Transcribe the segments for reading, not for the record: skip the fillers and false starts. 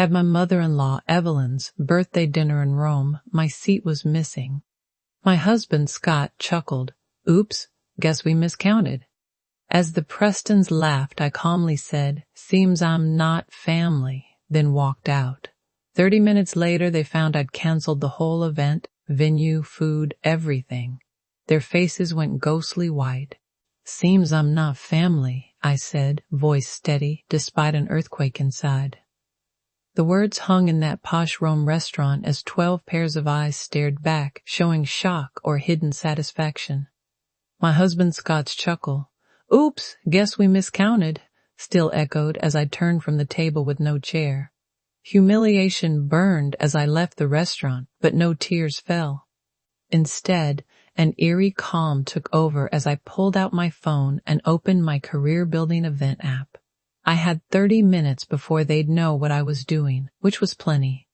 At my mother-in-law Evelyn's birthday dinner in Rome, my seat was missing. My husband Scott chuckled. Oops, guess we miscounted. As the Prestons laughed, I calmly said, seems I'm not family, then walked out. 30 minutes later, they found I'd canceled the whole event, venue, food, everything. Their faces went ghostly white. Seems I'm not family, I said, voice steady, despite an earthquake inside. The words hung in that posh Rome restaurant as 12 pairs of eyes stared back, showing shock or hidden satisfaction. My husband Scott's chuckle, oops, guess we miscounted, still echoed as I turned from the table with no chair. Humiliation burned as I left the restaurant, but no tears fell. Instead, an eerie calm took over as I pulled out my phone and opened my career-building event app. I had 30 minutes before they'd know what I was doing, which was plenty.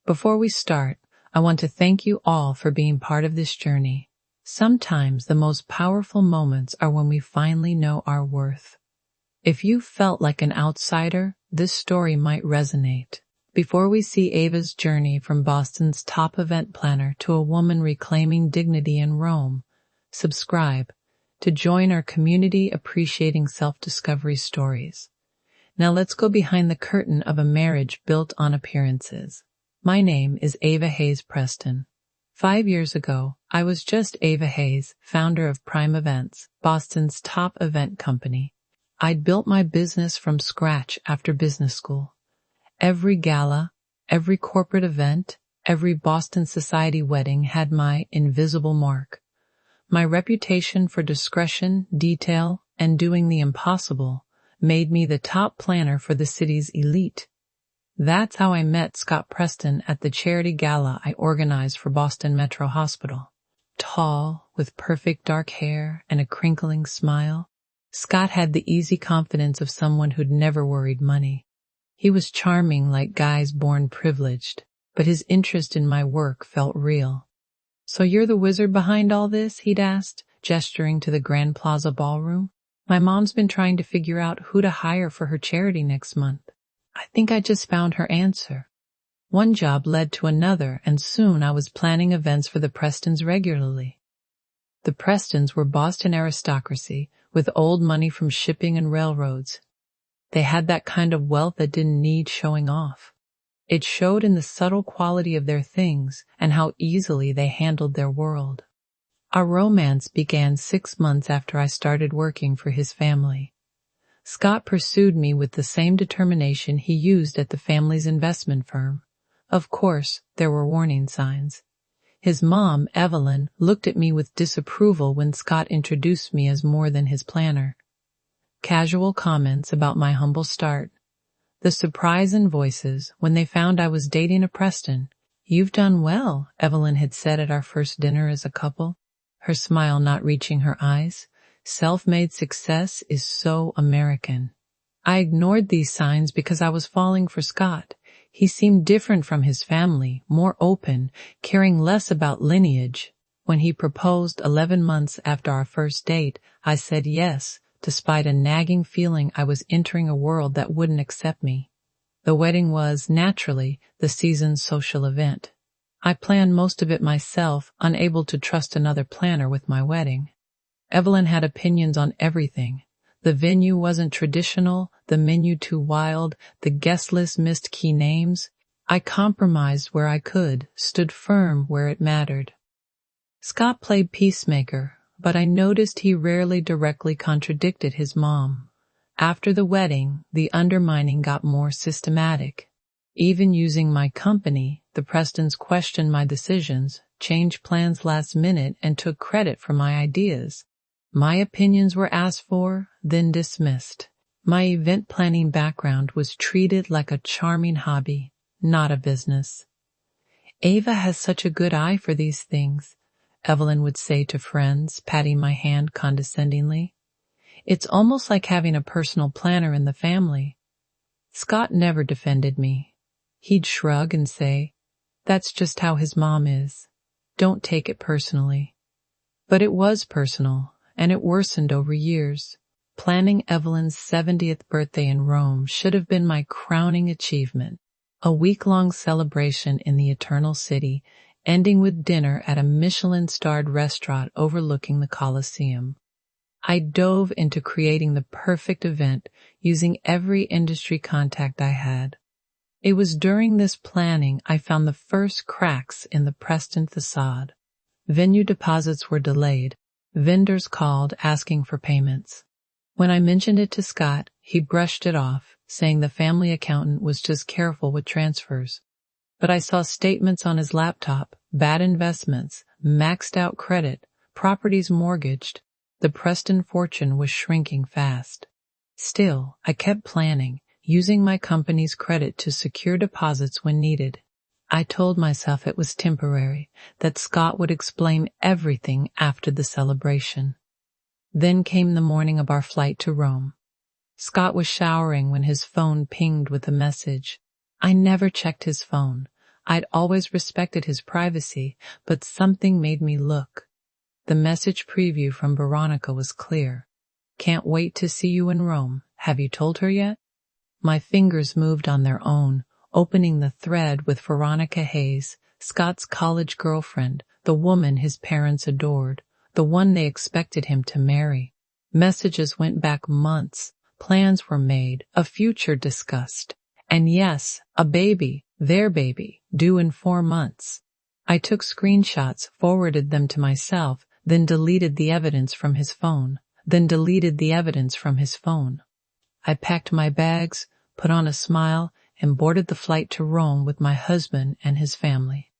Before we start, I want to thank you all for being part of this journey. Sometimes the most powerful moments are when we finally know our worth. If you felt like an outsider, this story might resonate. Before we see Ava's journey from Boston's top event planner to a woman reclaiming dignity in Rome, subscribe to join our community appreciating self-discovery stories. Now let's go behind the curtain of a marriage built on appearances. My name is Ava Hayes Preston. 5 years ago, I was just Ava Hayes, founder of Prime Events, Boston's top event company. I'd built my business from scratch after business school. Every gala, every corporate event, every Boston society wedding had my invisible mark. My reputation for discretion, detail, and doing the impossible made me the top planner for the city's elite. That's how I met Scott Preston at the charity gala I organized for Boston Metro Hospital. Tall, with perfect dark hair and a crinkling smile, Scott had the easy confidence of someone who'd never worried money. He was charming like guys born privileged, but his interest in my work felt real. So you're the wizard behind all this? He'd asked, gesturing to the Grand Plaza ballroom. My mom's been trying to figure out who to hire for her charity next month. I think I just found her answer. One job led to another, and soon I was planning events for the Prestons regularly. The Prestons were Boston aristocracy, with old money from shipping and railroads. They had that kind of wealth that didn't need showing off. It showed in the subtle quality of their things and how easily they handled their world. Our romance began 6 months after I started working for his family. Scott pursued me with the same determination he used at the family's investment firm. Of course, there were warning signs. His mom, Evelyn, looked at me with disapproval when Scott introduced me as more than his planner. Casual comments about my humble start. The surprise in voices when they found I was dating a Preston. You've done well, Evelyn had said at our first dinner as a couple, her smile not reaching her eyes. Self-made success is so American. I ignored these signs because I was falling for Scott. He seemed different from his family, more open, caring less about lineage. When he proposed 11 months after our first date, I said yes, despite a nagging feeling I was entering a world that wouldn't accept me. The wedding was, naturally, the season's social event. I planned most of it myself, unable to trust another planner with my wedding. Evelyn had opinions on everything. The venue wasn't traditional, the menu too wild, the guest list missed key names. I compromised where I could, stood firm where it mattered. Scott played peacemaker, but I noticed he rarely directly contradicted his mom. After the wedding, the undermining got more systematic. Even using my company, the Prestons questioned my decisions, changed plans last minute, and took credit for my ideas. My opinions were asked for, then dismissed. My event planning background was treated like a charming hobby, not a business. Ava has such a good eye for these things, Evelyn would say to friends, patting my hand condescendingly. It's almost like having a personal planner in the family. Scott never defended me. He'd shrug and say, "That's just how his mom is. Don't take it personally." But it was personal, and it worsened over years. Planning Evelyn's 70th birthday in Rome should have been my crowning achievement. A week-long celebration in the Eternal City, ending with dinner at a Michelin-starred restaurant overlooking the Colosseum. I dove into creating the perfect event using every industry contact I had. It was during this planning I found the first cracks in the Preston facade. Venue deposits were delayed. Vendors called asking for payments. When I mentioned it to Scott, he brushed it off, saying the family accountant was just careful with transfers. But I saw statements on his laptop, bad investments, maxed out credit, properties mortgaged. The Preston fortune was shrinking fast. Still, I kept planning, using my company's credit to secure deposits when needed. I told myself it was temporary, that Scott would explain everything after the celebration. Then came the morning of our flight to Rome. Scott was showering when his phone pinged with a message. I never checked his phone. I'd always respected his privacy, but something made me look. The message preview from Veronica was clear. Can't wait to see you in Rome. Have you told her yet? My fingers moved on their own, opening the thread with Veronica Hayes, Scott's college girlfriend, the woman his parents adored, the one they expected him to marry. Messages went back months. Plans were made, a future discussed. And yes, a baby, their baby, due in 4 months. I took screenshots, forwarded them to myself, then deleted the evidence from his phone. I packed my bags, put on a smile, and boarded the flight to Rome with my husband and his family.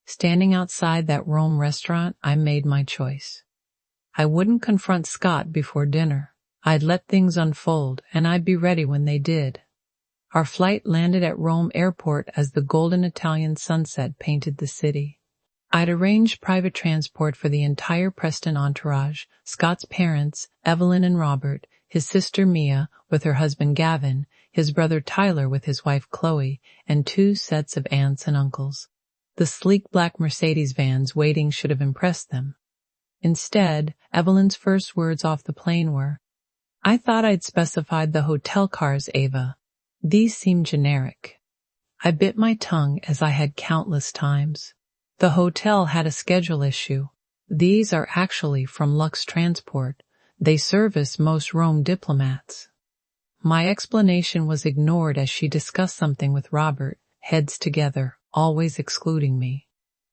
Standing outside that Rome restaurant, I made my choice. I wouldn't confront Scott before dinner. I'd let things unfold, and I'd be ready when they did. Our flight landed at Rome airport as the golden Italian sunset painted the city. I'd arranged private transport for the entire Preston entourage, Scott's parents, Evelyn and Robert, his sister Mia with her husband Gavin, his brother Tyler with his wife Chloe, and 2 sets of aunts and uncles. The sleek black Mercedes vans waiting should have impressed them. Instead, Evelyn's first words off the plane were, "I thought I'd specified the hotel cars, Ava. These seem generic." I bit my tongue as I had countless times. The hotel had a schedule issue. These are actually from Lux Transport. They service most Rome diplomats. My explanation was ignored as she discussed something with Robert, heads together, always excluding me.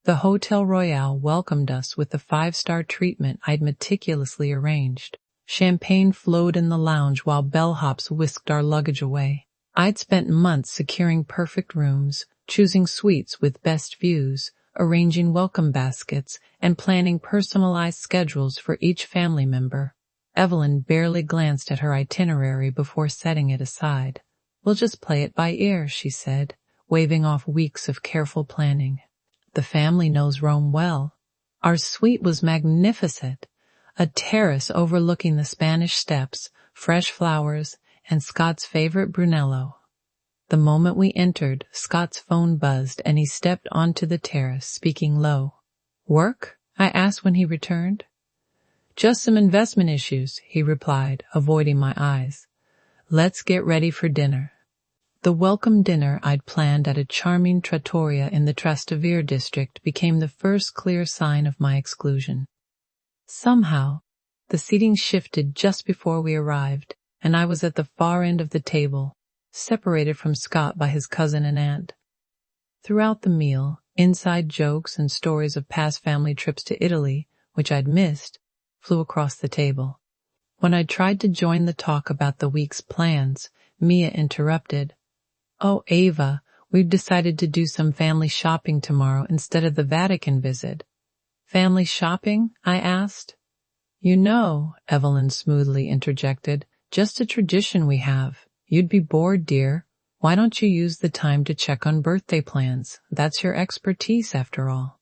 The Hotel Royale welcomed us with the 5-star treatment I'd meticulously arranged. Champagne flowed in the lounge while bellhops whisked our luggage away. I'd spent months securing perfect rooms, choosing suites with best views, arranging welcome baskets, and planning personalized schedules for each family member. Evelyn barely glanced at her itinerary before setting it aside. "We'll just play it by ear," she said, waving off weeks of careful planning. "The family knows Rome well." Our suite was magnificent. A terrace overlooking the Spanish Steps, fresh flowers, and Scott's favorite Brunello. The moment we entered, Scott's phone buzzed and he stepped onto the terrace, speaking low. "Work?" I asked when he returned. "Just some investment issues," he replied, avoiding my eyes. "Let's get ready for dinner." The welcome dinner I'd planned at a charming trattoria in the Trastevere district became the first clear sign of my exclusion. Somehow, the seating shifted just before we arrived, and I was at the far end of the table, separated from Scott by his cousin and aunt. Throughout the meal, inside jokes and stories of past family trips to Italy, which I'd missed, flew across the table. When I tried to join the talk about the week's plans, Mia interrupted. "Oh, Ava, we've decided to do some family shopping tomorrow instead of the Vatican visit." "Family shopping?" I asked. "You know," Evelyn smoothly interjected, "just a tradition we have. You'd be bored, dear. Why don't you use the time to check on birthday plans? That's your expertise, after all."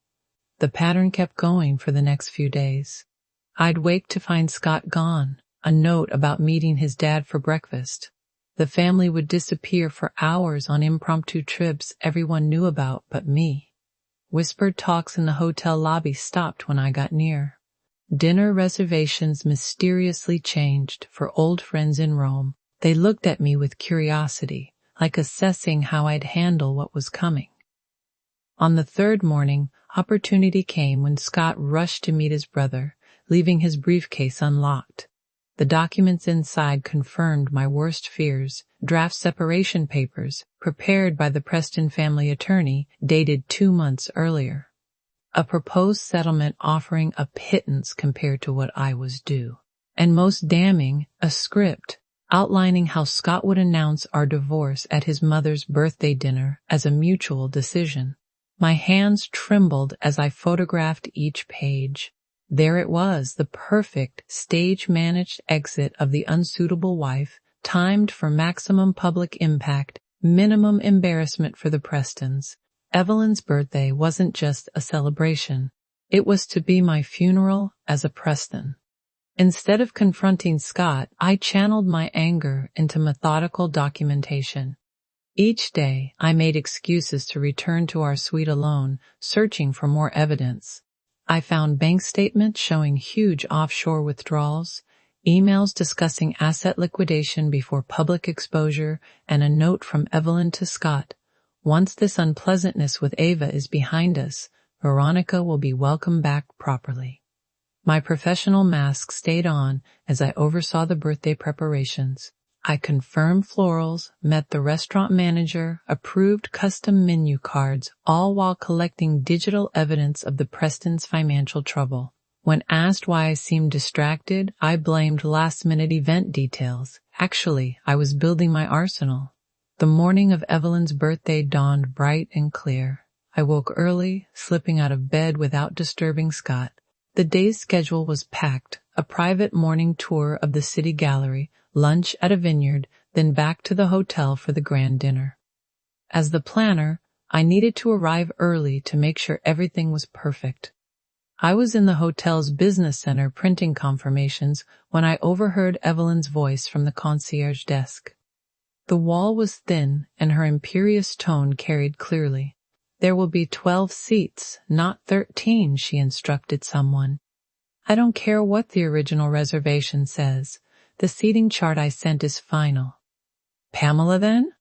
The pattern kept going for the next few days. I'd wake to find Scott gone, a note about meeting his dad for breakfast. The family would disappear for hours on impromptu trips everyone knew about but me. Whispered talks in the hotel lobby stopped when I got near. Dinner reservations mysteriously changed for old friends in Rome. They looked at me with curiosity, like assessing how I'd handle what was coming. On the third morning, opportunity came when Scott rushed to meet his brother, leaving his briefcase unlocked. The documents inside confirmed my worst fears, draft separation papers, prepared by the Preston family attorney, dated 2 months earlier. A proposed settlement offering a pittance compared to what I was due. And most damning, a script outlining how Scott would announce our divorce at his mother's birthday dinner as a mutual decision. My hands trembled as I photographed each page. There it was, the perfect, stage-managed exit of the unsuitable wife, timed for maximum public impact, minimum embarrassment for the Prestons. Evelyn's birthday wasn't just a celebration. It was to be my funeral as a Preston. Instead of confronting Scott, I channeled my anger into methodical documentation. Each day, I made excuses to return to our suite alone, searching for more evidence. I found bank statements showing huge offshore withdrawals, emails discussing asset liquidation before public exposure, and a note from Evelyn to Scott. Once this unpleasantness with Ava is behind us, Veronica will be welcomed back properly. My professional mask stayed on as I oversaw the birthday preparations. I confirmed florals, met the restaurant manager, approved custom menu cards, all while collecting digital evidence of the Prestons' financial trouble. When asked why I seemed distracted, I blamed last-minute event details. Actually, I was building my arsenal. The morning of Evelyn's birthday dawned bright and clear. I woke early, slipping out of bed without disturbing Scott. The day's schedule was packed, a private morning tour of the city gallery, lunch at a vineyard, then back to the hotel for the grand dinner. As the planner, I needed to arrive early to make sure everything was perfect. I was in the hotel's business center printing confirmations when I overheard Evelyn's voice from the concierge desk. The wall was thin, and her imperious tone carried clearly. "There will be 12 seats, not 13, she instructed someone. "I don't care what the original reservation says. The seating chart I sent is final." "Pamela, then?"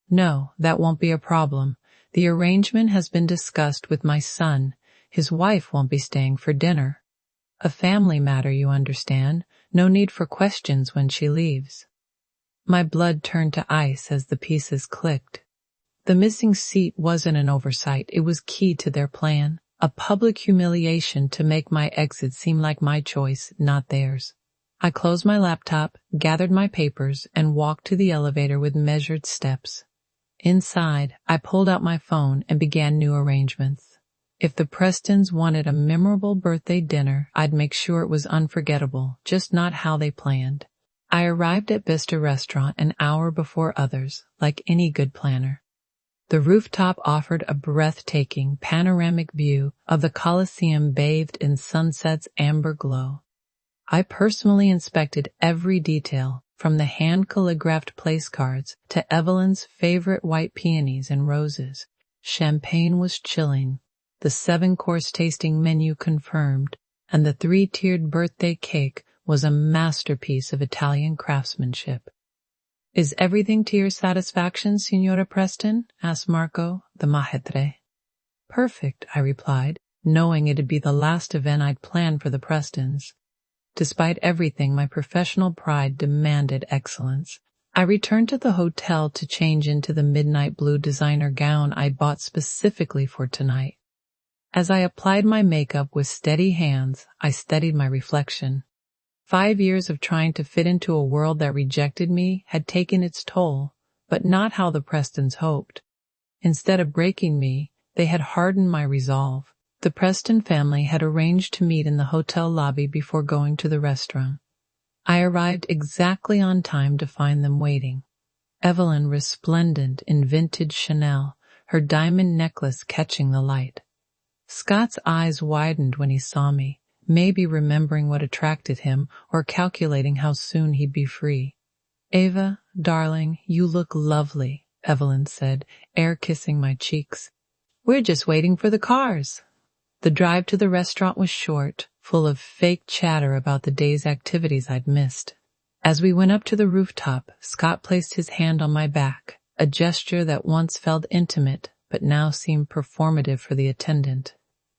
"No, that won't be a problem. The arrangement has been discussed with my son. His wife won't be staying for dinner. A family matter, you understand. No need for questions when she leaves." My blood turned to ice as the pieces clicked. The missing seat wasn't an oversight, it was key to their plan. A public humiliation to make my exit seem like my choice, not theirs. I closed my laptop, gathered my papers, and walked to the elevator with measured steps. Inside, I pulled out my phone and began new arrangements. If the Prestons wanted a memorable birthday dinner, I'd make sure it was unforgettable, just not how they planned. I arrived at Vista Restaurant an hour before others, like any good planner. The rooftop offered a breathtaking, panoramic view of the Colosseum bathed in sunset's amber glow. I personally inspected every detail, from the hand-calligraphed place cards to Evelyn's favorite white peonies and roses. Champagne was chilling, the 7-course tasting menu confirmed, and the 3-tiered birthday cake was a masterpiece of Italian craftsmanship. "Is everything to your satisfaction, Signora Preston?" asked Marco, the maître. "Perfect," I replied, knowing it'd be the last event I'd planned for the Prestons. Despite everything, my professional pride demanded excellence. I returned to the hotel to change into the midnight blue designer gown I bought specifically for tonight. As I applied my makeup with steady hands, I studied my reflection. 5 years of trying to fit into a world that rejected me had taken its toll, but not how the Prestons hoped. Instead of breaking me, they had hardened my resolve. The Preston family had arranged to meet in the hotel lobby before going to the restaurant. I arrived exactly on time to find them waiting. Evelyn resplendent in vintage Chanel, her diamond necklace catching the light. Scott's eyes widened when he saw me, maybe remembering what attracted him or calculating how soon he'd be free. "Ava, darling, you look lovely," Evelyn said, air-kissing my cheeks. "We're just waiting for the cars." The drive to the restaurant was short, full of fake chatter about the day's activities I'd missed. As we went up to the rooftop, Scott placed his hand on my back, a gesture that once felt intimate but now seemed performative for the attendant.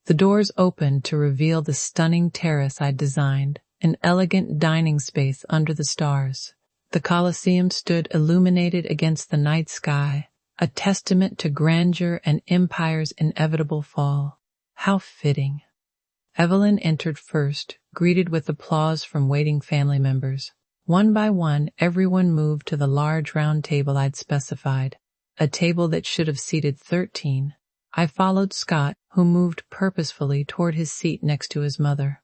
The doors opened to reveal the stunning terrace I'd designed, an elegant dining space under the stars. The Colosseum stood illuminated against the night sky, a testament to grandeur and empire's inevitable fall. How fitting. Evelyn entered first, greeted with applause from waiting family members. One by one, everyone moved to the large round table I'd specified, a table that should have seated 13. I followed Scott, who moved purposefully toward his seat next to his mother.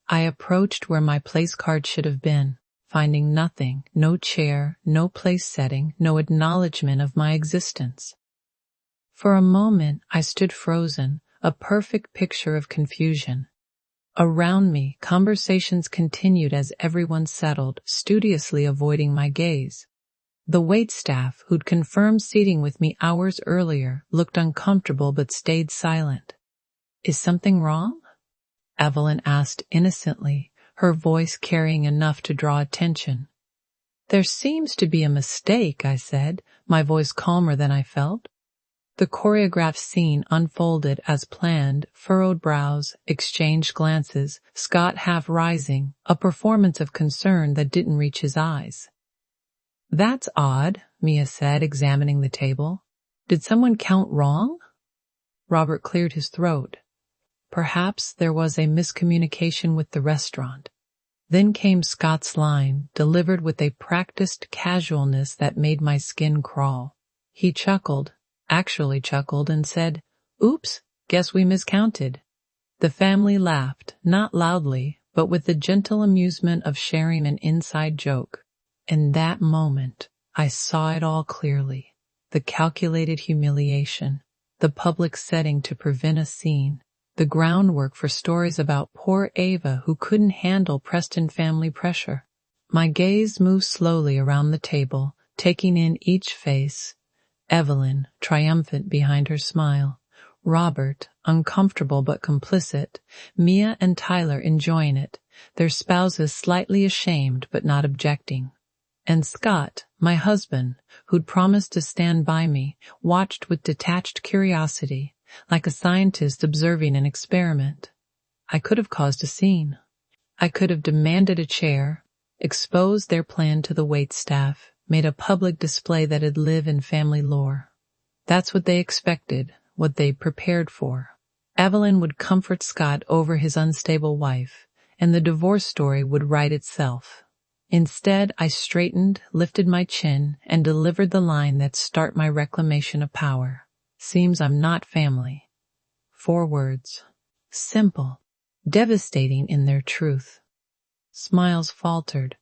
I approached where my place card should have been, finding nothing, no chair, no place setting, no acknowledgement of my existence. For a moment, I stood frozen, a perfect picture of confusion. Around me, conversations continued as everyone settled, studiously avoiding my gaze. The waitstaff, who'd confirmed seating with me hours earlier, looked uncomfortable but stayed silent. "Is something wrong?" Evelyn asked innocently, her voice carrying enough to draw attention. "There seems to be a mistake," I said, my voice calmer than I felt. The choreographed scene unfolded as planned, furrowed brows, exchanged glances, Scott half rising, a performance of concern that didn't reach his eyes. "That's odd," Mia said, examining the table. "Did someone count wrong?" Robert cleared his throat. Perhaps there was a miscommunication with the restaurant. Then came Scott's line, delivered with a practiced casualness that made my skin crawl. He actually chuckled, and said, "Oops, guess we miscounted." The family laughed, not loudly, but with the gentle amusement of sharing an inside joke. In that moment, I saw it all clearly. The calculated humiliation, the public setting to prevent a scene, the groundwork for stories about poor Ava who couldn't handle Preston family pressure. My gaze moved slowly around the table, taking in each face. Evelyn, triumphant behind her smile. Robert, uncomfortable but complicit. Mia and Tyler enjoying it, their spouses slightly ashamed but not objecting. And Scott, my husband, who'd promised to stand by me, watched with detached curiosity, like a scientist observing an experiment. I could have caused a scene. I could have demanded a chair, exposed their plan to the waitstaff, made a public display that'd live in family lore. That's what they expected, what they prepared for. Evelyn would comfort Scott over his unstable wife, and the divorce story would write itself. Instead, I straightened, lifted my chin, and delivered the line that start my reclamation of power. Seems I'm not family. 4 words. Simple, devastating in their truth. Smiles faltered.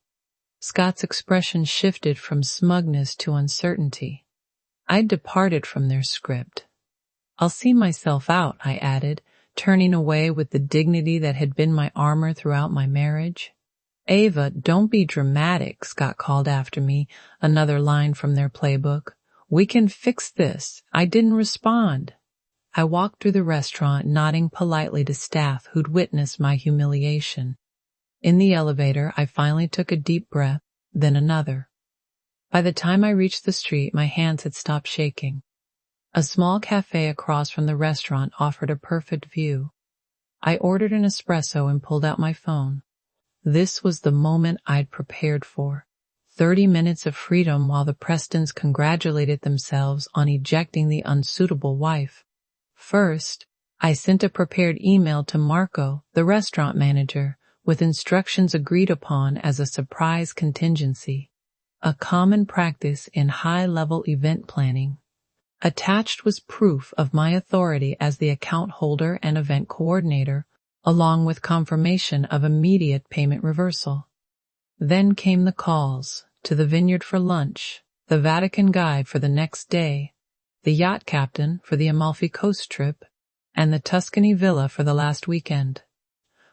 Scott's expression shifted from smugness to uncertainty. I'd departed from their script. "I'll see myself out," I added, turning away with the dignity that had been my armor throughout my marriage. "Ava, don't be dramatic," Scott called after me, another line from their playbook. "We can fix this. I didn't respond." I walked through the restaurant, nodding politely to staff who'd witnessed my humiliation. In the elevator, I finally took a deep breath, then another. By the time I reached the street, my hands had stopped shaking. A small cafe across from the restaurant offered a perfect view. I ordered an espresso and pulled out my phone. This was the moment I'd prepared for. 30 minutes of freedom while the Prestons congratulated themselves on ejecting the unsuitable wife. First, I sent a prepared email to Marco, the restaurant manager, with instructions agreed upon as a surprise contingency, a common practice in high-level event planning. Attached was proof of my authority as the account holder and event coordinator, along with confirmation of immediate payment reversal. Then came the calls to the vineyard for lunch, the Vatican guide for the next day, the yacht captain for the Amalfi Coast trip, and the Tuscany villa for the last weekend.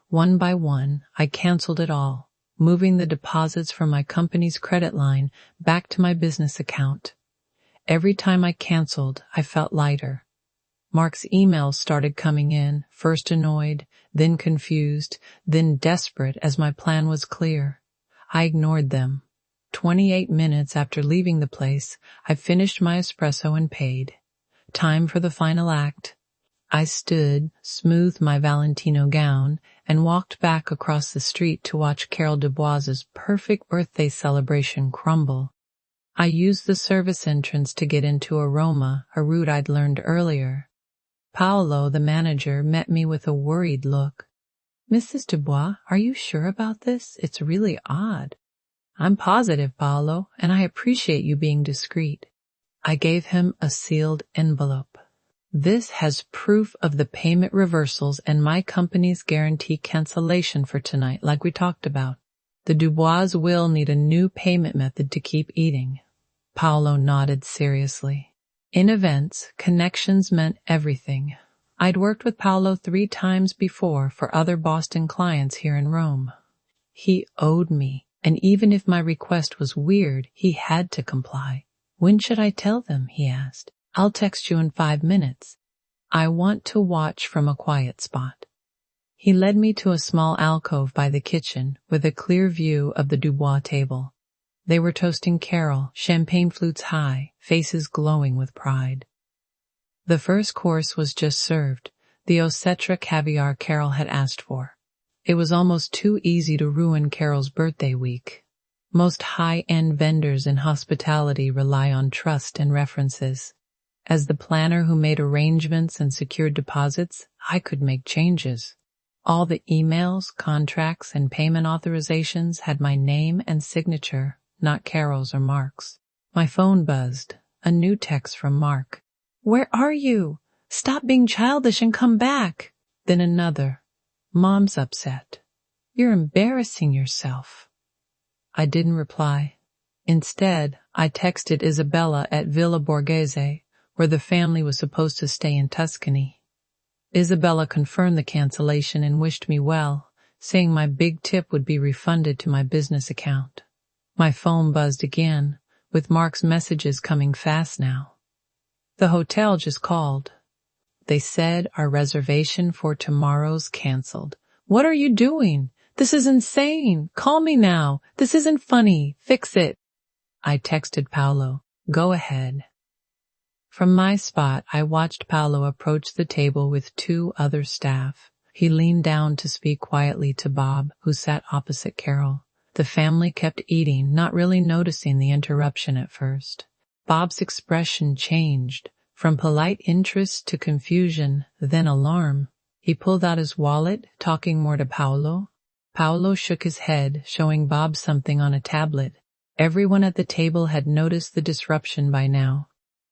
One by one, I canceled it all, moving the deposits from my company's credit line back to my business account. Every time I canceled, I felt lighter. Mark's emails started coming in, first annoyed, then confused, then desperate as my plan was clear. I ignored them. 28 minutes after leaving the place, I finished my espresso and paid. Time for the final act. I stood, smoothed my Valentino gown, and walked back across the street to watch Carol Dubois's perfect birthday celebration crumble. I used the service entrance to get into Aroma, a route I'd learned earlier. Paolo, the manager, met me with a worried look. "Mrs. Dubois, are you sure about this? It's really odd." "I'm positive, Paolo, and I appreciate you being discreet." I gave him a sealed envelope. "This has proof of the payment reversals and my company's guarantee cancellation for tonight, like we talked about. The Dubois will need a new payment method to keep eating." Paolo nodded seriously. In events, connections meant everything. I'd worked with Paolo 3 times before for other Boston clients here in Rome. He owed me, and even if my request was weird, he had to comply. "When should I tell them?" he asked. "I'll text you in 5 minutes. I want to watch from a quiet spot." He led me to a small alcove by the kitchen with a clear view of the Dubois table. They were toasting Carol, champagne flutes high, faces glowing with pride. The first course was just served, the Osetra caviar Carol had asked for. It was almost too easy to ruin Carol's birthday week. Most high-end vendors in hospitality rely on trust and references. As the planner who made arrangements and secured deposits, I could make changes. All the emails, contracts, and payment authorizations had my name and signature, not Carol's or Mark's. My phone buzzed. A new text from Mark. "Where are you? Stop being childish and come back." Then another. "Mom's upset. You're embarrassing yourself." I didn't reply. Instead, I texted Isabella at Villa Borghese, where the family was supposed to stay in Tuscany. Isabella confirmed the cancellation and wished me well, saying my big tip would be refunded to my business account. My phone buzzed again, with Mark's messages coming fast now. "The hotel just called. They said our reservation for tomorrow's canceled." "What are you doing? This is insane. Call me now. This isn't funny. Fix it." I texted Paolo. "Go ahead." From my spot, I watched Paolo approach the table with 2 other staff. He leaned down to speak quietly to Bob, who sat opposite Carol. The family kept eating, not really noticing the interruption at first. Bob's expression changed, from polite interest to confusion, then alarm. He pulled out his wallet, talking more to Paolo. Paolo shook his head, showing Bob something on a tablet. Everyone at the table had noticed the disruption by now.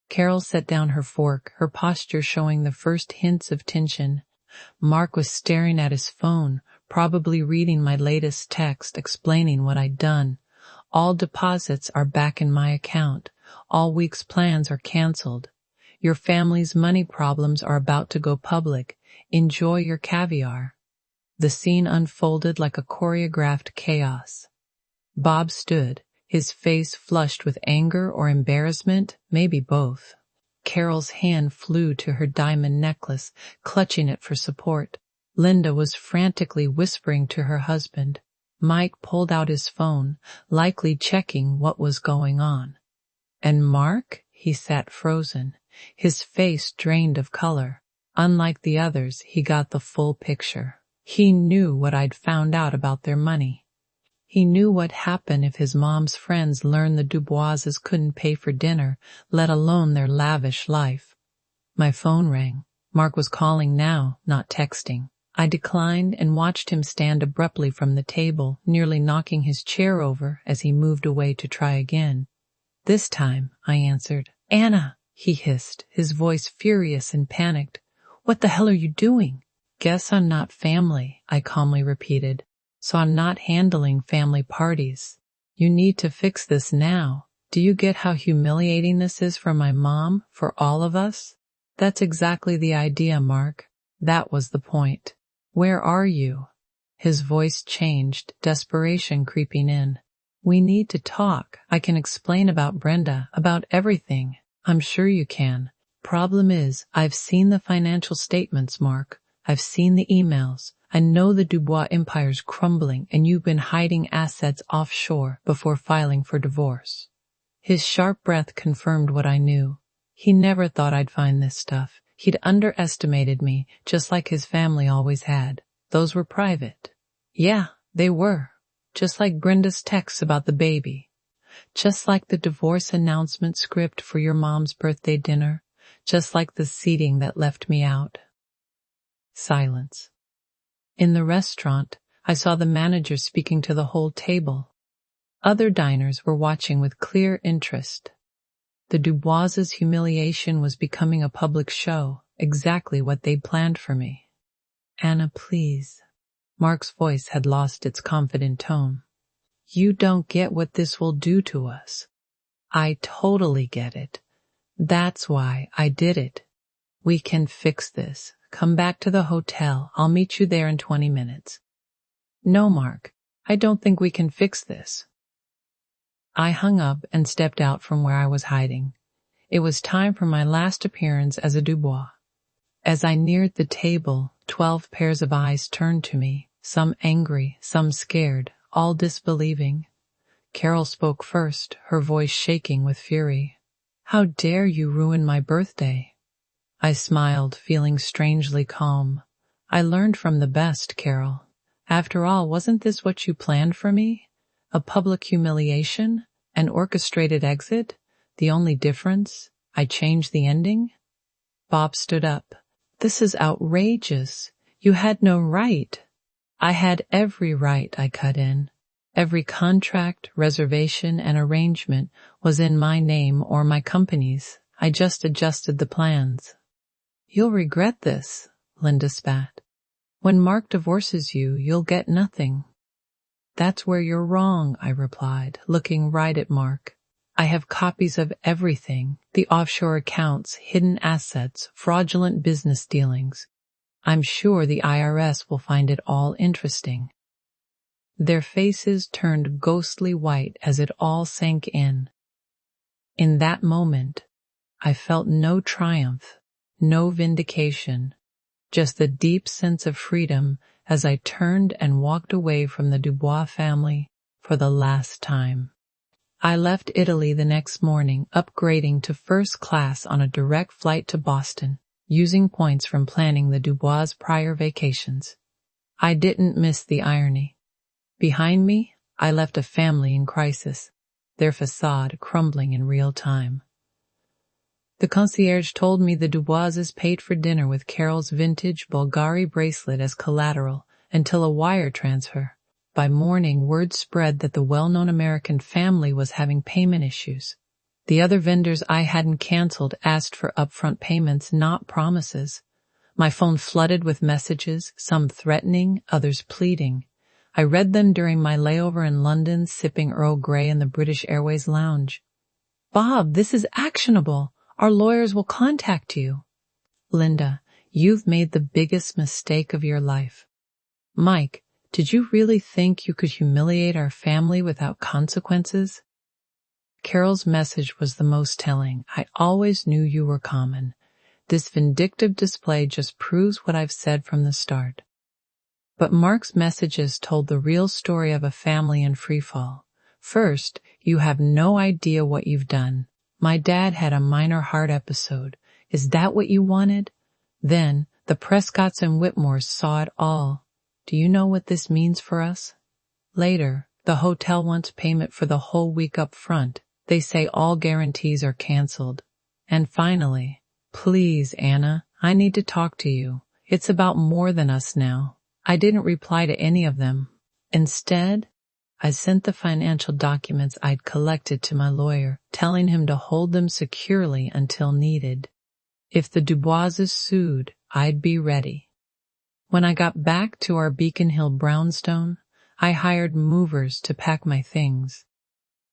Carol set down her fork, her posture showing the first hints of tension. Mark was staring at his phone, probably reading my latest text explaining what I'd done. "All deposits are back in my account. All week's plans are canceled. Your family's money problems are about to go public. Enjoy your caviar." The scene unfolded like a choreographed chaos. Bob stood, his face flushed with anger or embarrassment, maybe both. Carol's hand flew to her diamond necklace, clutching it for support. Linda was frantically whispering to her husband. Mike pulled out his phone, likely checking what was going on. And Mark? He sat frozen, his face drained of color. Unlike the others, he got the full picture. He knew what I'd found out about their money. He knew what happened if his mom's friends learned the Duboises couldn't pay for dinner, let alone their lavish life. My phone rang. Mark was calling now, not texting. I declined and watched him stand abruptly from the table, nearly knocking his chair over as he moved away to try again. "This time," I answered. "Anna," he hissed, his voice furious and panicked. "What the hell are you doing?" "Guess I'm not family," I calmly repeated. "So I'm not handling family parties. You need to fix this now. Do you get how humiliating this is for my mom, for all of us?" "That's exactly the idea, Mark. That was the point. Where are you?" His voice changed, desperation creeping in. "We need to talk. I can explain about Brenda, about everything. I'm sure you can. Problem is, I've seen the financial statements, Mark. I've seen the emails. I know the Dubois empire's crumbling and you've been hiding assets offshore before filing for divorce." His sharp breath confirmed what I knew. He never thought I'd find this stuff. He'd underestimated me, just like his family always had. Those were private. Yeah, they were. Just like Brenda's texts about the baby. Just like the divorce announcement script for your mom's birthday dinner. Just like the seating that left me out. Silence. In the restaurant, I saw the manager speaking to the whole table. Other diners were watching with clear interest. The Dubois' humiliation was becoming a public show, exactly what they'd planned for me. "Anna, please." Mark's voice had lost its confident tone. "You don't get what this will do to us." "I totally get it. That's why I did it. We can fix this. Come back to the hotel. I'll meet you there in 20 minutes. "No, Mark, I don't think we can fix this." I hung up and stepped out from where I was hiding. It was time for my last appearance as a Dubois. As I neared the table, 12 pairs of eyes turned to me, some angry, some scared, all disbelieving. Carol spoke first, her voice shaking with fury. "How dare you ruin my birthday?" I smiled, feeling strangely calm. "I learned from the best, Carol. After all, wasn't this what you planned for me? A public humiliation? An orchestrated exit? The only difference? I changed the ending?" Bob stood up. "This is outrageous. You had no right." "I had every right," I cut in. "Every contract, reservation, and arrangement was in my name or my company's. I just adjusted the plans." "You'll regret this," Linda spat. "When Mark divorces you, you'll get nothing." "That's where you're wrong," I replied, looking right at Mark. "I have copies of everything, the offshore accounts, hidden assets, fraudulent business dealings. I'm sure the IRS will find it all interesting." Their faces turned ghostly white as it all sank in. In that moment, I felt no triumph, no vindication, just the deep sense of freedom as I turned and walked away from the Dubois family for the last time. I left Italy the next morning, upgrading to first class on a direct flight to Boston, using points from planning the Dubois' prior vacations. I didn't miss the irony. Behind me, I left a family in crisis, their facade crumbling in real time. The concierge told me the Duboises paid for dinner with Carol's vintage Bulgari bracelet as collateral until a wire transfer. By morning, word spread that the well-known American family was having payment issues. The other vendors I hadn't canceled asked for upfront payments, not promises. My phone flooded with messages, some threatening, others pleading. I read them during my layover in London, sipping Earl Grey in the British Airways lounge. "Bob, this is actionable. Our lawyers will contact you." "Linda, you've made the biggest mistake of your life." "Mike, did you really think you could humiliate our family without consequences?" Carol's message was the most telling. "I always knew you were common. This vindictive display just proves what I've said from the start." But Mark's messages told the real story of a family in freefall. First, "You have no idea what you've done. My dad had a minor heart episode. Is that what you wanted?" Then, "The Prescotts and Whitmores saw it all. Do you know what this means for us?" Later, "The hotel wants payment for the whole week up front. They say all guarantees are canceled." And finally, "Please, Anna, I need to talk to you. It's about more than us now." I didn't reply to any of them. Instead, I sent the financial documents I'd collected to my lawyer, telling him to hold them securely until needed. If the Duboises sued, I'd be ready. When I got back to our Beacon Hill brownstone, I hired movers to pack my things.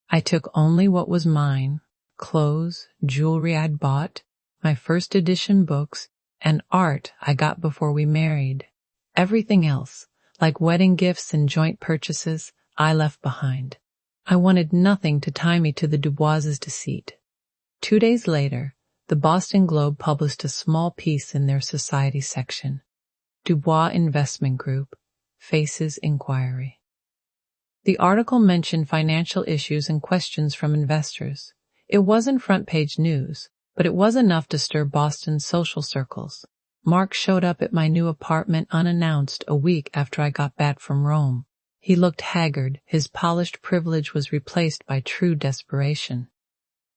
I took only what was mine: clothes, jewelry I'd bought, my first edition books, and art I got before we married. Everything else, like wedding gifts and joint purchases, I left behind. I wanted nothing to tie me to the Dubois' deceit. 2 days later, the Boston Globe published a small piece in their society section. Dubois Investment Group faces inquiry. The article mentioned financial issues and questions from investors. It wasn't front-page news, but it was enough to stir Boston's social circles. Mark showed up at my new apartment unannounced a week after I got back from Rome. He looked haggard. His polished privilege was replaced by true desperation.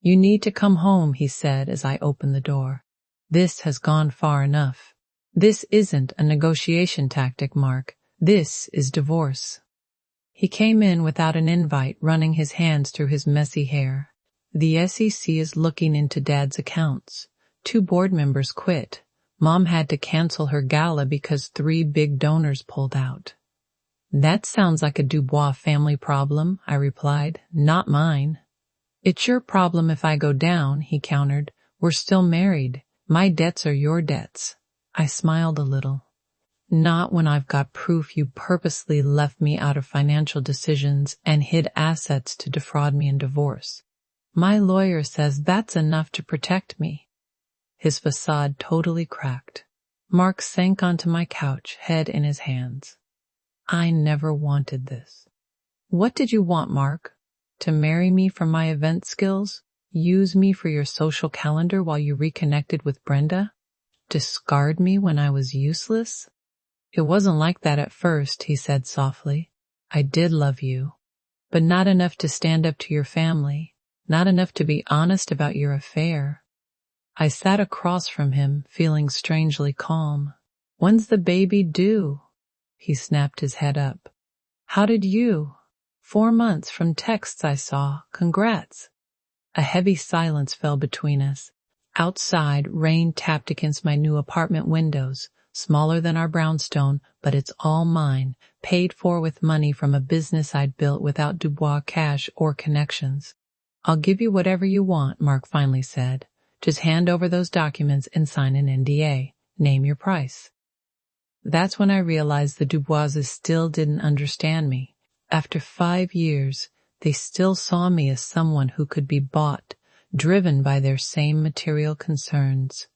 "You need to come home," he said as I opened the door. "This has gone far enough. This isn't a negotiation tactic, Mark. This is divorce." He came in without an invite, running his hands through his messy hair. "The SEC is looking into Dad's accounts. 2 board members quit. Mom had to cancel her gala because 3 big donors pulled out." "That sounds like a Dubois family problem," I replied. "Not mine." "It's your problem if I go down," he countered. "We're still married. My debts are your debts." I smiled a little. "Not when I've got proof you purposely left me out of financial decisions and hid assets to defraud me in divorce. My lawyer says that's enough to protect me." His facade totally cracked. Mark sank onto my couch, head in his hands. "I never wanted this." "What did you want, Mark? To marry me for my event skills? Use me for your social calendar while you reconnected with Brenda? Discard me when I was useless?" "It wasn't like that at first," he said softly. "I did love you, but not enough to stand up to your family, not enough to be honest about your affair." I sat across from him, feeling strangely calm. "When's the baby due?" He snapped his head up. "How did you?" 4 months from texts I saw. Congrats." A heavy silence fell between us. Outside, rain tapped against my new apartment windows. Smaller than our brownstone, but it's all mine, paid for with money from a business I'd built without Dubois cash or connections. "I'll give you whatever you want," Mark finally said. "Just hand over those documents and sign an NDA. Name your price." That's when I realized the Duboises still didn't understand me. After 5 years, they still saw me as someone who could be bought, driven by their same material concerns.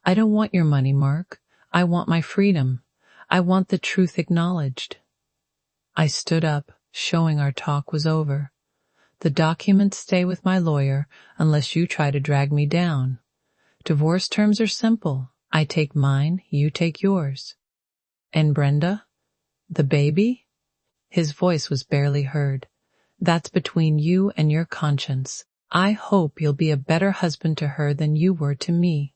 "I don't want your money, Mark. I want my freedom. I want the truth acknowledged." I stood up, showing our talk was over. "The documents stay with my lawyer unless you try to drag me down. Divorce terms are simple. I take mine, you take yours." "And Brenda? The baby?" His voice was barely heard. "That's between you and your conscience. I hope you'll be a better husband to her than you were to me."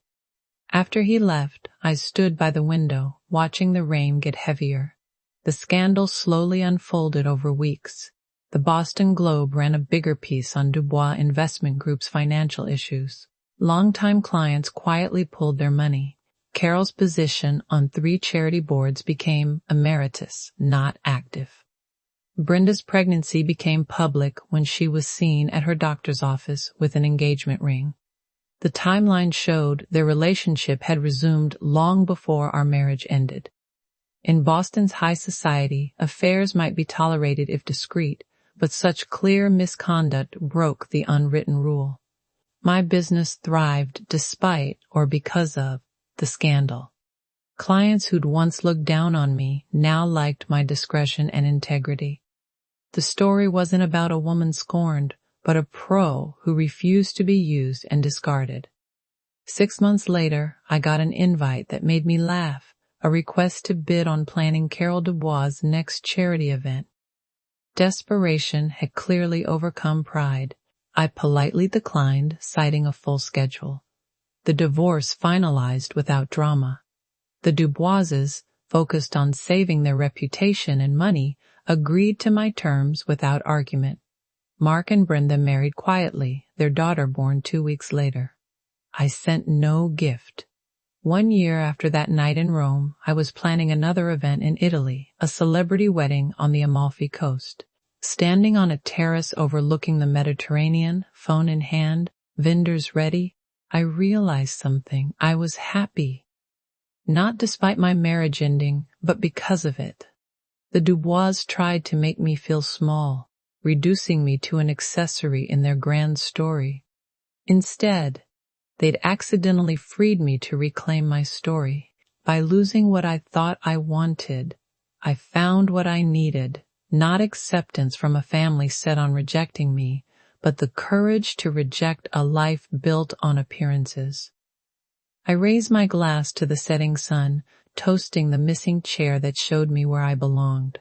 After he left, I stood by the window, watching the rain get heavier. The scandal slowly unfolded over weeks. The Boston Globe ran a bigger piece on Dubois Investment Group's financial issues. Longtime clients quietly pulled their money. Carol's position on 3 charity boards became emeritus, not active. Brenda's pregnancy became public when she was seen at her doctor's office with an engagement ring. The timeline showed their relationship had resumed long before our marriage ended. In Boston's high society, affairs might be tolerated if discreet, but such clear misconduct broke the unwritten rule. My business thrived despite or because of the scandal. Clients who'd once looked down on me now liked my discretion and integrity. The story wasn't about a woman scorned, but a pro who refused to be used and discarded. 6 months later, I got an invite that made me laugh, a request to bid on planning Carol Dubois' next charity event. Desperation had clearly overcome pride. I politely declined, citing a full schedule. The divorce finalized without drama. The Duboises, focused on saving their reputation and money, agreed to my terms without argument. Mark and Brenda married quietly, their daughter born 2 weeks later. I sent no gift. 1 year after that night in Rome, I was planning another event in Italy, a celebrity wedding on the Amalfi Coast. Standing on a terrace overlooking the Mediterranean, phone in hand, vendors ready, I realized something. I was happy. Not despite my marriage ending, but because of it. The Dubois tried to make me feel small, reducing me to an accessory in their grand story. Instead, they'd accidentally freed me to reclaim my story. By losing what I thought I wanted, I found what I needed, not acceptance from a family set on rejecting me, but the courage to reject a life built on appearances. I raise my glass to the setting sun, toasting the missing chair that showed me where I belonged.